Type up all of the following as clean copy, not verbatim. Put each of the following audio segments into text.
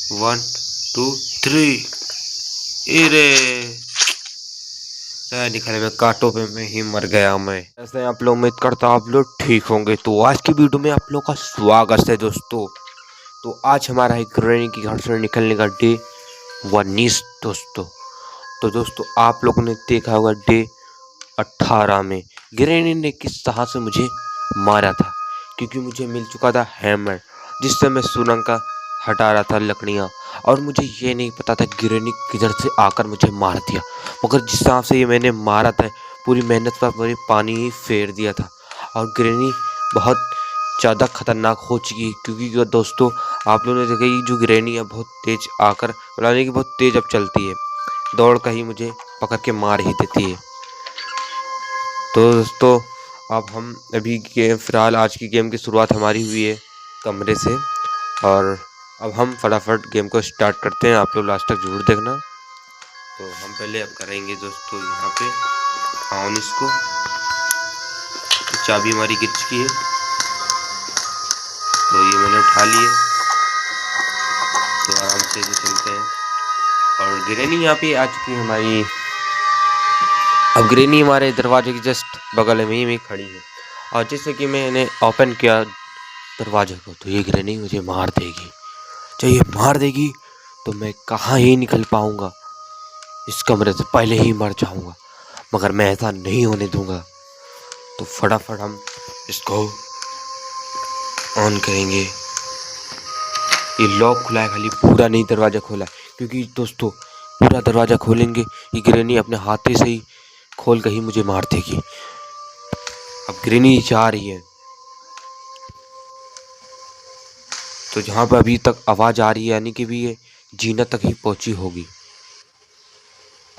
1 2 3। अरे निकले में कांटों पे मैं ही मर गया। मैं ऐसे आप लोग उम्मीद करता हूँ आप लोग ठीक होंगे। तो आज की वीडियो में आप लोग का स्वागत है दोस्तों। तो आज हमारा है ग्रैनी की घर से निकलने का डे 19 दोस्तों। तो दोस्तों आप लोगों ने देखा होगा डे 18 में ग्रैनी ने किस तरह से मुझे मारा था, क्योंकि मुझे मिल चुका था हैमर जिससे मैं सुरंग का हटा रहा था लकड़ियाँ, और मुझे ये नहीं पता था ग्रैनी किधर से आकर मुझे मार दिया। मगर जिस हिसाब से ये मैंने मारा था, पूरी मेहनत पर पूरी पानी ही फेर दिया था। और ग्रैनी बहुत ज़्यादा खतरनाक हो चुकी है, क्योंकि दोस्तों आप लोगों ने देखा ये जो ग्रैनी है बहुत तेज आकर बुलाने की बहुत तेज अब चलती है, दौड़ कर ही मुझे पकड़ के मार ही देती है। तो दोस्तों अब हम अभी गेम फिलहाल आज की गेम की शुरुआत हमारी हुई है कमरे से, और अब हम फटाफट गेम को स्टार्ट करते हैं। आप लोग लास्ट तक जरूर देखना। तो हम पहले अब करेंगे दोस्तों यहाँ पे ऑन इसको। तो चाबी हमारी गिर चुकी है, तो ये मैंने उठा ली है। तो आराम से जो चलते हैं, और ग्रैनी यहाँ पे आ चुकी है हमारी। अब ग्रैनी हमारे दरवाजे के जस्ट बगल में ही खड़ी है, और जैसे कि मैंने ओपन किया दरवाजे को, तो ये ग्रैनी मुझे मार देगी। जब ये मार देगी तो मैं कहाँ ही निकल पाऊंगा, इस कमरे से पहले ही मर जाऊंगा। मगर मैं ऐसा नहीं होने दूंगा। तो फटाफट हम इसको ऑन करेंगे। ये लॉक खुला है, खाली पूरा नहीं दरवाज़ा खोला, क्योंकि दोस्तों पूरा दरवाज़ा खोलेंगे ये ग्रैनी अपने हाथे से ही खोल कर ही मुझे मार देगी। अब ग्रैनी जा रही है, तो जहाँ पर अभी तक आवाज़ आ रही है यानी कि भी ये जीना तक ही पहुँची होगी।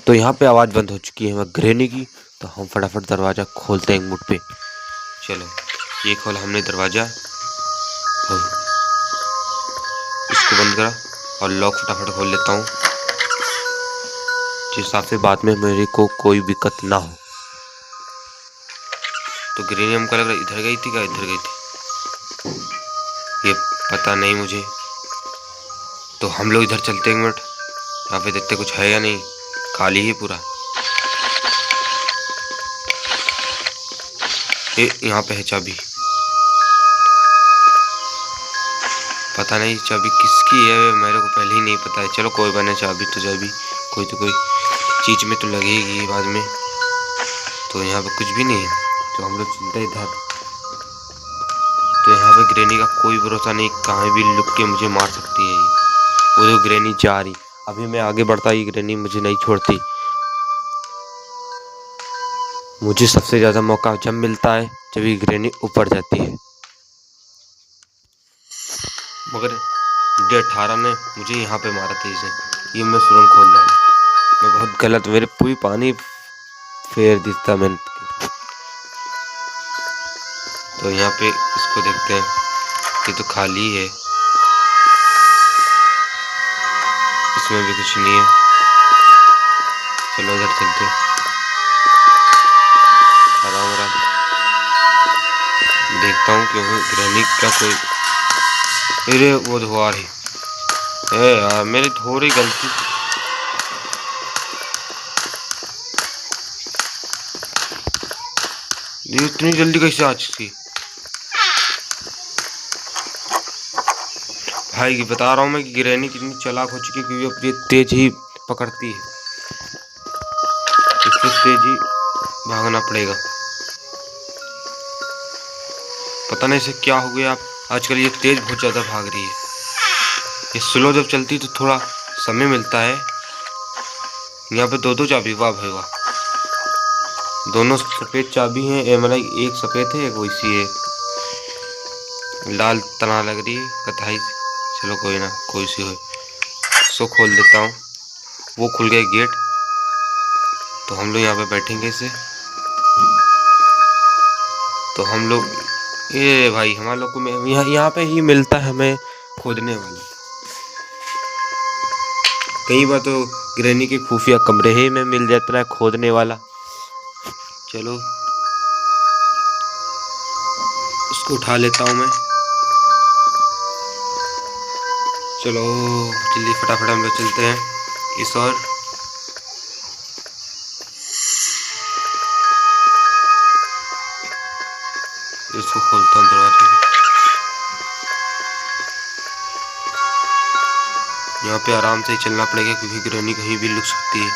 तो यहाँ पे आवाज़ बंद हो चुकी है ग्रैनी की। तो हम फटाफट दरवाज़ा खोलते हैं एक मुठ पे। चलो ये खोला हमने दरवाज़ा, इसको बंद करा और लॉक फटाफट खोल लेता हूँ, जिस हिसाब से बाद में मेरे को कोई दिक्कत ना हो। तो ग्रैनी हमको लग रहा है इधर गई थी, क्या इधर गई थी ये पता नहीं मुझे। तो हम लोग इधर चलते हैं एक मिनट, यहाँ पे देखते कुछ है या नहीं, खाली ही पूरा। यहाँ पे है चाबी, पता नहीं चाबी किसकी है, मेरे को पहले ही नहीं पता है। चलो कोई बने, चाबी तो चाबी कोई तो कोई चीज़ में तो लगेगी बाद में। तो यहाँ पे कुछ भी नहीं है, तो हम लोग चलते इधर। तो यहाँ पे ग्रैनी का कोई भरोसा नहीं, कहाँ भी लुक के मुझे मार सकती है ये। वो तो ग्रैनी जा रही, अभी मैं आगे बढ़ता ही ग्रैनी मुझे नहीं छोड़ती। मुझे सबसे ज़्यादा मौका जब मिलता है जब ये ग्रैनी ऊपर जाती है। मगर डे 18 ने मुझे यहाँ पे मारा था इसे, ये मैं सुरंग खोल रहा था। मैं बहुत गलत, मेरे पूरी पानी फेर दिखता मैंने। तो यहाँ पे इसको देखते हैं, ये तो खाली है, इसमें भी कुछ नहीं है। चलो इधर चलते हैं, आराम आराम देखता हूँ क्यों ग्रैनी का कोई। अरे वो धुआ रही है यार, मेरी थोड़ी गलती। ये इतनी जल्दी कैसे आ चुकी भाई, की बता रहा हूँ मैं कि ग्रैनी कितनी चालाक हो चुकी है, क्योंकि अब ये तेज ही पकड़ती है, इससे तेज ही भागना पड़ेगा। पता नहीं इसे क्या हो गया, आजकल ये तेज बहुत ज़्यादा भाग रही है। ये स्लो जब चलती है तो थोड़ा समय मिलता है। यहाँ पे दो दो चाबी, वाह भाई वाह, दोनों सफ़ेद चाबी हैं, मतलब एक सफ़ेद है एक वैसी है, लाल तना लग रही है कथाई। चलो कोई ना, कोई सी हो। सो खोल देता हूँ, वो खुल गया गेट। तो हम लोग यहाँ पे बैठेंगे इसे। तो हम लोग ये भाई हमारे लोग को यहाँ पे ही मिलता है हमें खोदने वाला। कई बार तो ग्रैनी के खुफिया कमरे ही में मिल जाता है खोदने वाला। चलो उसको उठा लेता हूँ मैं। चलो जल्दी फटाफट हम लोग चलते हैं इस और इसको खोलता हूँ दरवाजे। यहाँ पे आराम से ही चलना पड़ेगा क्योंकि ग्रैनी कहीं भी लुक सकती है।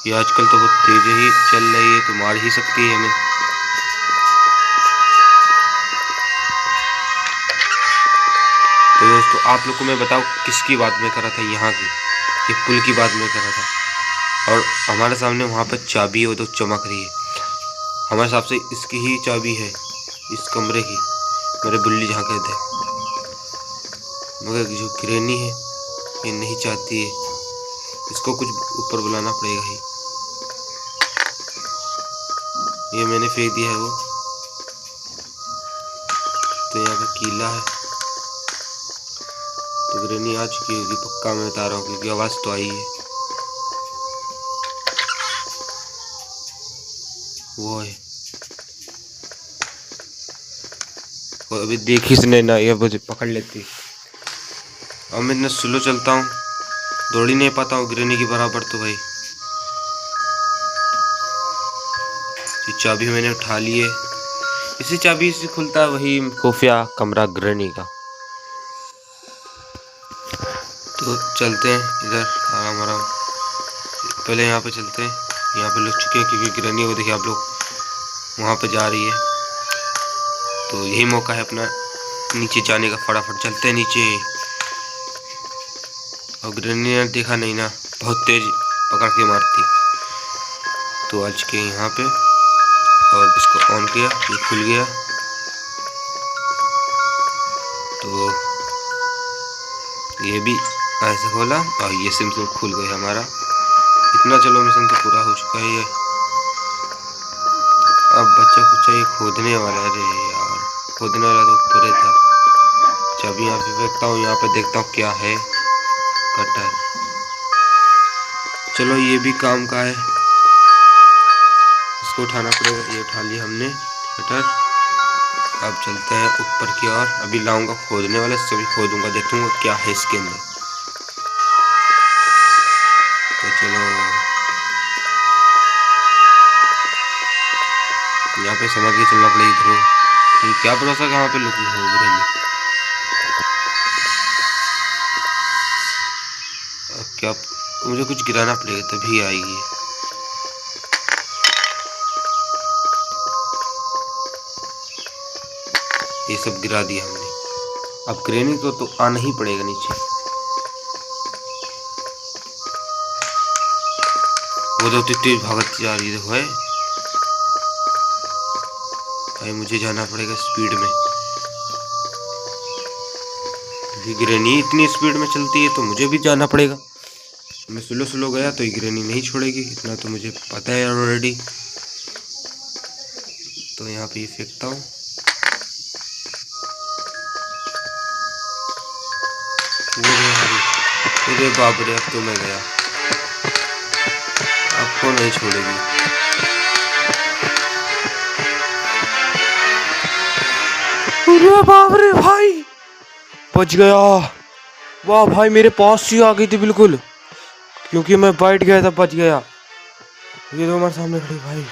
ये आजकल तो बहुत तेज ही चल रही है तो मार ही सकती है हमें। तो दोस्तों आप लोग को मैं बताऊँ किसकी बात मैं कर रहा था, यहाँ की, ये पुल की बात मैं कर रहा था। और हमारे सामने वहाँ पर चाबी है वो तो चमक रही है, हमारे हिसाब से इसकी ही चाबी है इस कमरे की, मेरे बुल्ली जहाँ कहते हैं। मगर जो ग्रैनी है ये नहीं चाहती है, इसको कुछ ऊपर बुलाना पड़ेगा ही। ये मैंने फेंक दिया है वो, तो यहाँ पे कीला है तो ग्रैनी आ चुकी होगी पक्का, मैं बता रहा हूँ क्योंकि आवाज़ तो आई है। वो है वो अभी देखी इसने ना, ये मुझे पकड़ लेती। अब मैं इतना स्लो चलता हूँ, दौड़ ही नहीं पाता हूँ ग्रैनी की बराबर। तो भाई ये चाबी मैंने उठा ली है, इसी चाबी से खुलता है वही खुफिया कमरा ग्रैनी का। तो चलते हैं इधर आराम आराम, पहले यहाँ पे चलते हैं। यहाँ पे लग चुके हैं क्योंकि ग्रैनी वो देखिए आप लोग वहाँ पे जा रही है, तो यही मौका है अपना नीचे जाने का। फटाफट चलते हैं नीचे। और ग्रैनी ने देखा नहीं ना, बहुत तेज पकड़ के मारती। तो आज के यहाँ पे और इसको ऑन किया, ये खुल गया। तो ये भी ऐसे खोला और ये सिम खुल गया हमारा। इतना चलो मिशन तो पूरा हो चुका है। ये अब बच्चा कुछ चाहिए खोदने वाला। अरे यार खोदने वाला तो ऊपर था। चाबी यहाँ पे फेंकता हूँ, यहाँ पे देखता हूँ क्या है। कटर, चलो ये भी काम का है, इसको उठाना पड़ेगा। ये उठा लिया हमने कटर। अब चलते हैं ऊपर की ओर। अभी लाऊंगा खोदने वाला, इससे भी खोदूंगा, देखूंगा क्या है इसके अंदर। तो चलो यहाँ पे समझ के चलना पड़ेगा इधर। क्या भरोसा कहाँ पे लुक हो ग्रैनी। क्या मुझे कुछ गिराना पड़ेगा तभी आएगी। ये सब गिरा दिया हमने। अब ग्रैनी को तो आना ही पड़ेगा नीचे। वो तो तेज भागती जा रही है भाई, मुझे जाना पड़ेगा स्पीड में। ग्रैनी इतनी स्पीड में चलती है तो मुझे भी जाना पड़ेगा। मैं स्लो स्लो गया तो ग्रैनी नहीं छोड़ेगी, इतना तो मुझे पता है ऑलरेडी। तो यहाँ पे फेंकता हूँ। अरे बाप रे, अब तो मैं गया, आपको नहीं छोड़ेगी। अरे बाप रे भाई, बच गया। वाह भाई, मेरे पास ही आ गई थी बिल्कुल, क्योंकि मैं बैठ गया था, बच गया। ये तो हमारे सामने खड़ी भाई,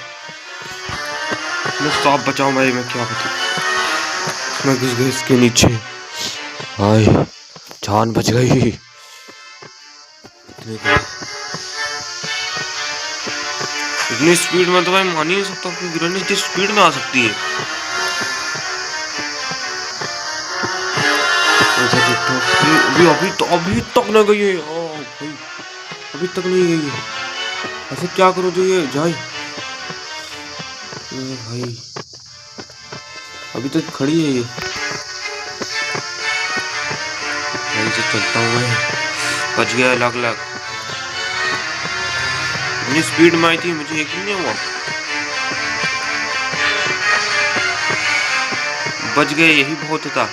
मैं सांप बचाऊं भाई, मैं क्या बताऊं। मैं घुस गया इसके नीचे भाई, जान बच गई। इतनी स्पीड में तो भाई मान ही नहीं सकता कि ग्रैनी इतनी स्पीड में आ सकती है। अभी तक न गई है भाई, अभी तक नहीं गई है। ऐसे क्या करो जो ये जाए भाई, अभी तक खड़ी है ये। भाई से चलता हूँ मैं, बच गया लाख लाख। इतनी स्पीड में आई थी, मुझे यकीन नहीं हुआ। बच गए, यही बहुत था।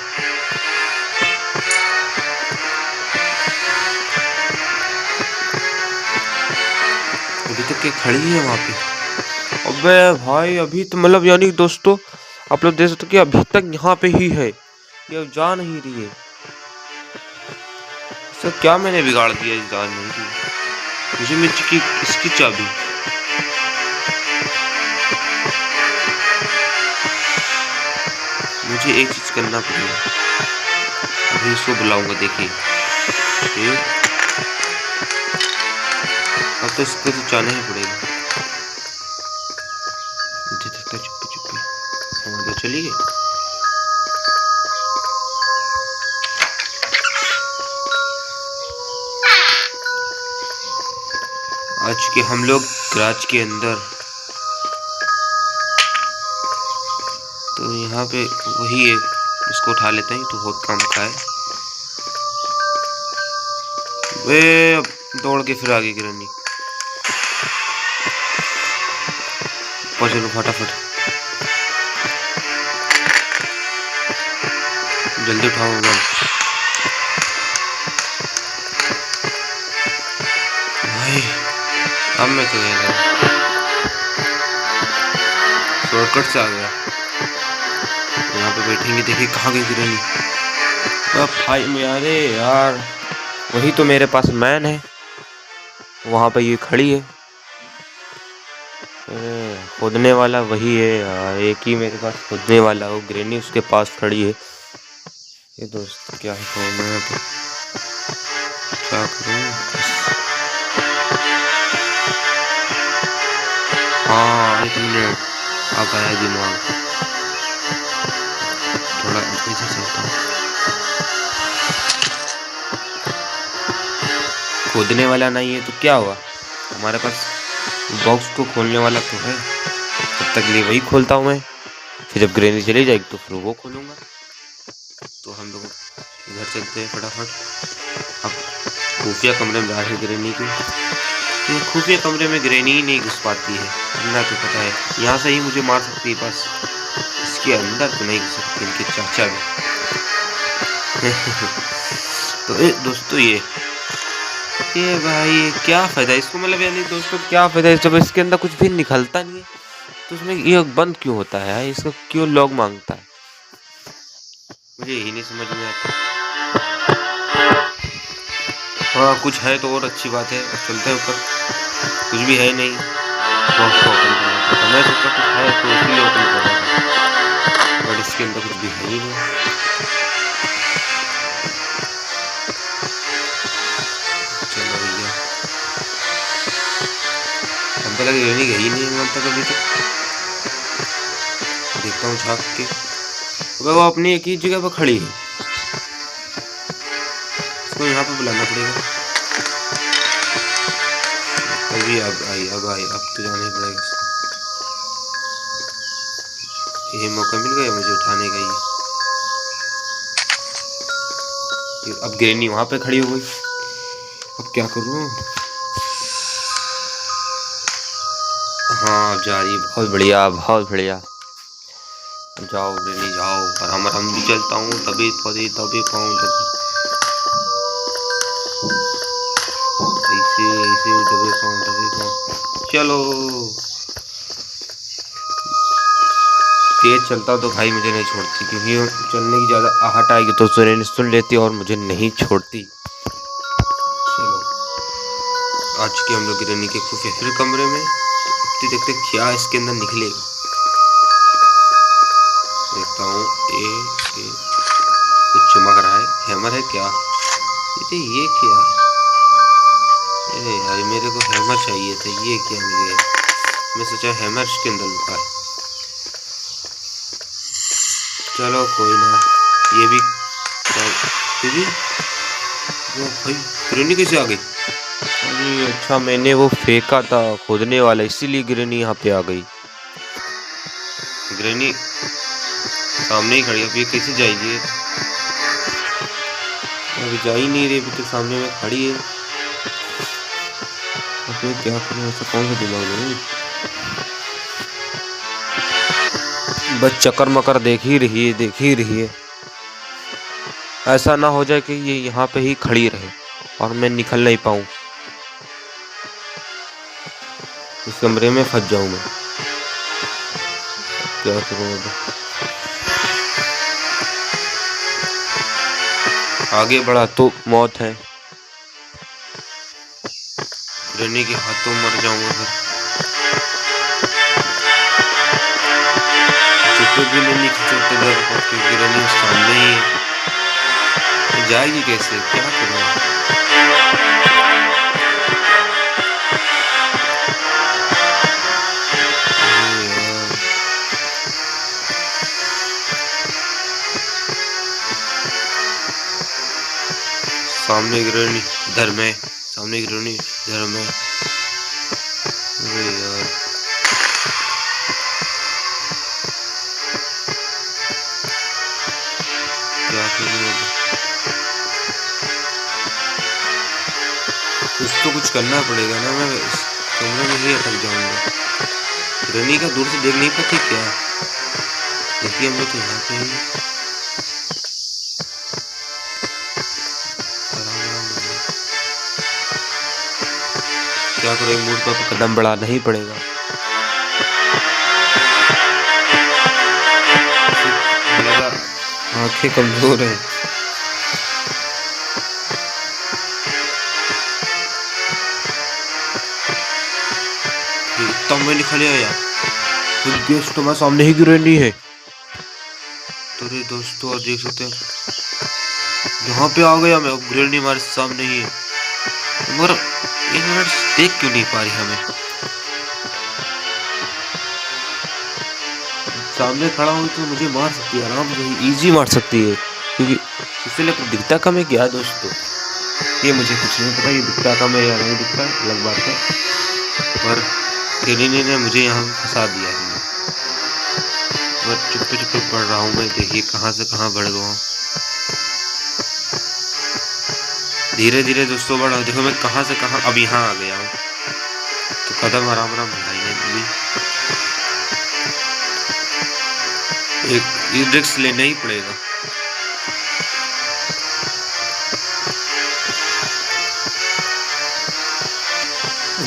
अभी तक क्या खड़ी है वहां पे। अबे भाई अभी तो मतलब यानी दोस्तों आप लोग देख सकते हो कि अभी तक यहाँ पे ही है, ये जा नहीं रही है। सर क्या मैंने बिगाड़ दिया इस दाल की? मुझे मिर्च की इसकी चाबी। मुझे एक चीज करना पड़ेगा, अभी इसको बुलाऊंगा। देखिए अब तो इसको तो जाना ही पड़ेगा। चुप्पी चुप्पी तो चलिए। आज के हम लोग गैराज के अंदर, तो यहाँ पे वही है, इसको उठा लेते हैं तो बहुत काम का है। वे दौड़ के फिर आगे गिरनी। चलो फटाफट जल्दी उठाओ भाई। अब मैं तो शॉर्टकट से आ गया। यहाँ पे बैठेंगे, देखिए कहाँ गई गिरनी। अब भाई मेरे यार, वही तो मेरे पास मैन है, वहाँ पे ये खड़ी है। खोदने वाला वही है यार, एक ही मेरे पास खोदने वाला हो, ग्रेनी उसके पास खड़ी है। ये दोस्त क्या है, मैं तो क्या करूँ? हाँ 1 मिनट, अब आया दिमाग, थोड़ा पीछे चलता हूँ। खोदने वाला नहीं है तो क्या हुआ, हमारे पास बॉक्स को खोलने वाला तो है। तब तक लिए वही खोलता हूँ मैं, फिर जब ग्रेनी चली जाएगी तो फिर वो खोलूँगा। तो हम लोग इधर चलते हैं फटाफट। अब खुफिया कमरे में बाहर ग्रेनी की, तो खुफिया कमरे में ग्रेनी ही नहीं घुस पाती है, ना तो पता है यहाँ से ही मुझे मार सकती है, बस इसके अंदर तो नहीं घुस सकती इनके चाचा भी। तो दोस्तों ये भाई क्या फ़ायदा इसको, मतलब यानी दोस्तों क्या फ़ायदा है जब इसके अंदर कुछ भी निकलता नहीं है, तो उसमें ये बंद क्यों होता है, इसका क्यों लॉक मांगता है, मुझे यही नहीं समझ में आता। हाँ कुछ है तो और अच्छी बात है। अब चलते हैं ऊपर, कुछ भी है नहीं, बॉक्स को ओपन करना पड़ता। मैं सोचा कुछ है तो इसलिए ओपन कर रहा था, बट इसके अंदर कुछ भी है ही नहीं। चलो भैया, हमको लगा ग्रेनी गई नहीं है तक अभी तक। देखता हूँ झाँक के, वो अपनी एक ही जगह पर खड़ी है, इसको यहाँ पे बुलाना पड़ेगा। अभी अब आई, अब तो जाना ही पड़ेगा। ये मौका मिल गया मुझे उठाने का ये। अब ग्रेनी वहाँ पे खड़ी हो गई, अब क्या करूँ? हाँ अब जा रही, बहुत बढ़िया बहुत बढ़िया। जाओ ग्रेनी जाओ, और हम भी चलता हूँ, तभी पाऊँ ऐसे तभी पाऊँ। चलो तेज चलता तो भाई मुझे नहीं छोड़ती, क्योंकि चलने की ज़्यादा आहट आएगी तो सुन लेती और मुझे नहीं छोड़ती। चलो आज के हम लोग ग्रेनी के खुफिया फिर कमरे में, देखते क्या इसके अंदर निकलेगा। देखता हूँ ये कुछ चमक रहा है, हैमर है क्या? ये क्या है? अरे यार मेरे को हैमर चाहिए था, ये क्या मिल गया? मैं सोचा हैमर इसके अंदर लुका है। चलो कोई ना, ये भी वो भाई ग्रेनी कैसे आ गई? अरे अच्छा, मैंने वो फेंका था खोदने वाला, इसीलिए ग्रेनी यहाँ पे आ गई। ग्रेनी सामने ही खड़ी है, अब ये कैसे जाएगी? अभी जा ही नहीं रही, अभी तो सामने में खड़ी है। अब मैं क्या करूँ, ऐसा कौन सा दिमाग है? बस चक्कर मकर देख ही रही है। ऐसा ना हो जाए कि ये यहाँ पे ही खड़ी रहे और मैं निकल नहीं पाऊँ, इस कमरे में फंस जाऊँ मैं। क्या करूँ अब? आगे बढ़ा तो मौत है, ग्रैनी के हाथों मर जाऊंगा फिर। चुप्पे भी नहीं खिंचते घर को क्योंकि ग्रैनी सामने ही है। जाएगी कैसे, क्या करूँ? सामने ग्रैनी इधर में, सामने ग्रैनी इधर में। अरे यार क्या करूँ अब? कुछ करना पड़ेगा ना, मैं इस कमरे में ही अटक जाऊंगा। ग्रैनी का दूर से देख नहीं पाती क्या? देखिए हम लोग तो यहाँ पे ही क्या करें, मूड पर कदम बढ़ाना ही पड़ेगा। मेरा आंखें कमजोर है। तब मैं निकल आया, गेस्ट तो मैं सामने ही ग्रैनी है। तो रे दोस्तों देख सकते हैं यहाँ पे आ गया मैं, ग्रैनी हमारे सामने ही है। मगर एक मिनट देख क्यों नहीं पा रही हमें? सामने खड़ा हूँ तो मुझे मार सकती है, आराम से इजी मार सकती है, क्योंकि इसलिए दिखता कम है क्या दोस्तों? ये मुझे कुछ नहीं पता, ये दिखता कम है या नहीं दिखता अलग बात है, पर ग्रैनी ने मुझे यहाँ फंसा दिया है। मैं चुप्पे चुप्पे पढ़ रहा हूँ मैं, देखिए कहाँ से कहाँ बढ़ गया हूँ। धीरे धीरे दोस्तों बढ़ा, देखो मैं कहाँ से कहाँ अब यहाँ आ गया हूँ। तो कदम आराम आराम बढ़ाइए भी, एक रिस्क लेना ही पड़ेगा।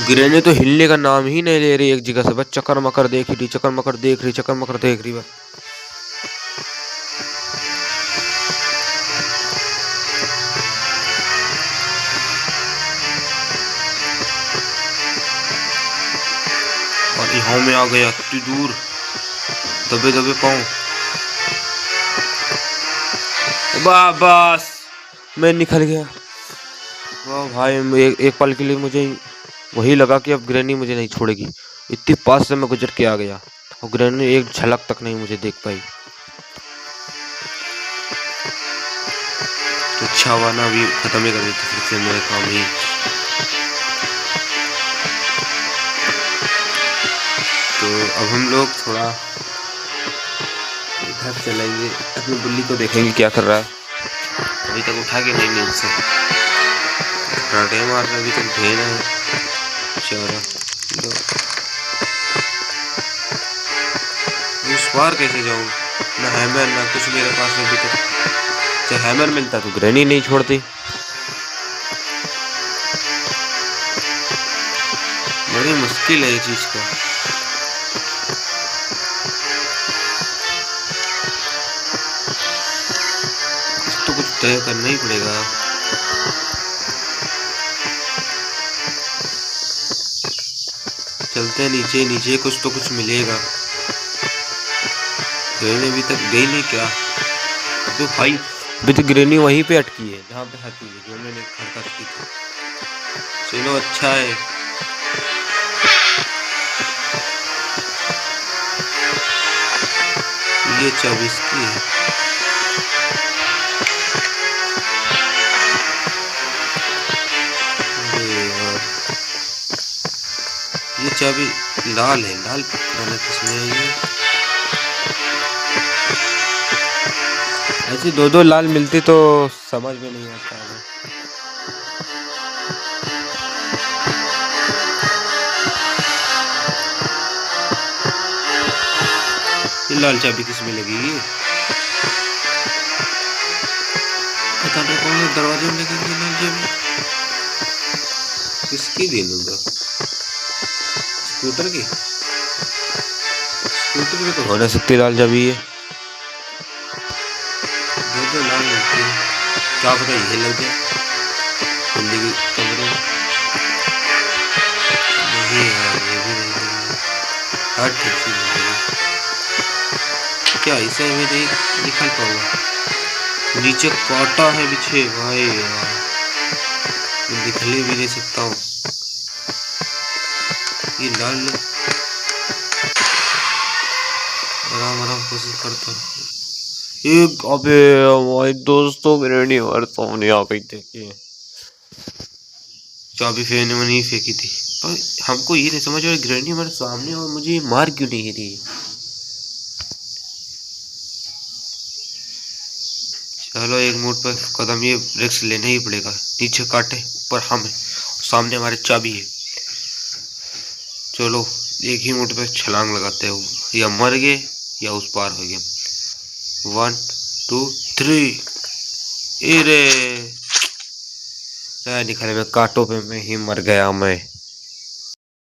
ग्रैनी तो हिलने का नाम ही नहीं ले रही एक जगह से, बस चक्कर मकर देख रही, चक्कर मकर देख रही, चक्कर मकर देख रही बस। और यहाँ में आ गया इतनी दूर, दबे दबे पाऊं। बस मैं निकल गया। वाह भाई, एक पल के लिए मुझे वही लगा कि अब ग्रैनी मुझे नहीं छोड़ेगी। इतनी पास से मैं गुजर के आ गया और ग्रैनी एक झलक तक नहीं मुझे देख पाई। तो अच्छा हुआ ना, अभी खत्म ही कर देते फिर से मेरा काम ही। तो अब हम लोग थोड़ा इधर चलेंगे, अपनी बिल्ली को देखेंगे क्या कर रहा है। अभी तक उठा के नहीं नींद से कराटे मार रहा है, अभी तक भेना है चारा। उस पार कैसे जाऊँ? ना हैमर ना कुछ मेरे पास अभी तक। चाहे हैमर मिलता तो ग्रैनी नहीं छोड़ती। बड़ी मुश्किल है ये चीज का। कुछ तो कुछ तय करना ही पड़ेगा। चलते नीचे नीचे, कुछ तो कुछ मिलेगा। ग्रैनी अभी तक गई नहीं क्या? तो भाई अभी तो ग्रैनी वहीं पे अटकी है जहाँ पे हकी है, जो मैंने हरकत की थी। चलो अच्छा है। ये 24 की है। ये चाबी लाल है, लाल पता किसमें है ये। ऐसी दो दो लाल मिलती तो समझ में नहीं आता है। ये लाल चाबी किसमें लगेगी? पता नहीं कौन है दरवाजे में लगेगी लाल चाबी। किसकी दे दूंगा? स्कूटर की? स्कूटर की तो हो ना सकती लाल चाबी है। दो लाल मिलती है, क्या पता ये लग जाए बिल्ली के कमरे में। हर ठीक से मिलेगी। क्या इसे मैं नहीं निकल पाऊंगा? नीचे कांटा है पीछे भाई यार, मैं निकले भी नहीं सकता हूँ। ये लाल आराम आराम कोशिश करता हूँ। एक अबे हमारे दोस्तों ग्रेनी हमारे सामने आ गई देखिए, चाबी फेंकने में नहीं फेंकी थी। पर हमको ये नहीं समझ आ रहा ग्रेनी हमारे सामने और मुझे ये मार क्यों नहीं रही। चलो एक मूड पर कदम ये रिस्क लेना ही पड़ेगा। नीचे काटे ऊपर हम है, सामने हमारे चाबी है। चलो एक ही मूड पे छलांग लगाते हो, या मर गए या उस पार हो गए। 1 2 3। अरे निकले में कांटों पे मैं ही मर गया मैं।